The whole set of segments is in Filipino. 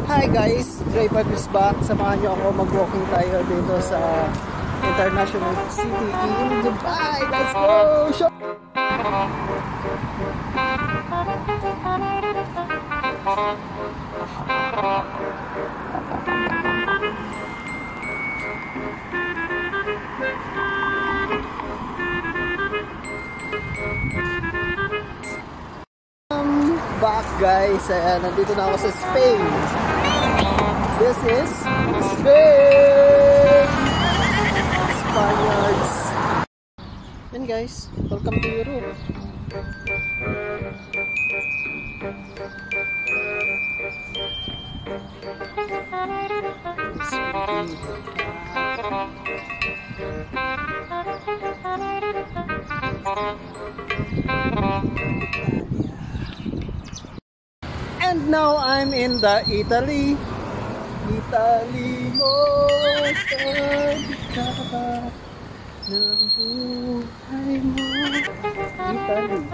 Hi guys, Dre Park is back. Samahan nyo ako, mag-walking tayo dito sa International City in Dubai. Let's go! Shop! Back guys, nandito na ako sa Spain. This is Spain! Spaniards. And guys, welcome to Europe. And now I'm in the Italy mo sa bitaw ng buhay mo. Italy.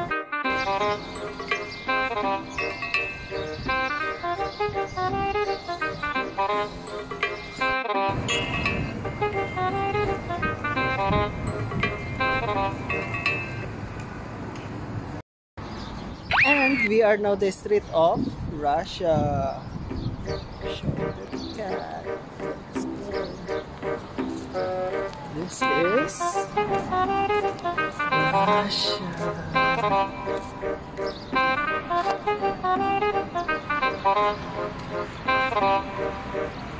And we are now the street of Russia. Show the cat. Let's go. This is Russia.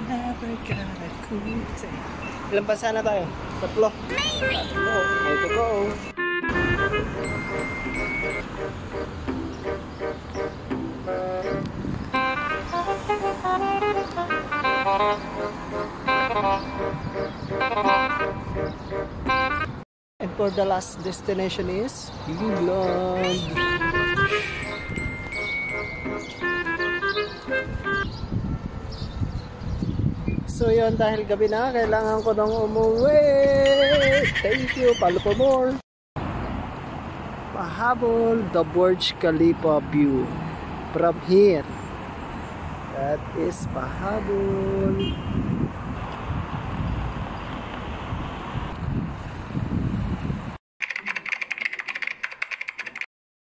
Never got a cool day. Ilang pa sana tayo? Tatlo. Way to go. And for the last destination is England. So yun, dahil gabi na, kailangan ko nang umuwi. Thank you, follow for more. Pahabol, the Burj Khalifa view from here. That is Pahabol.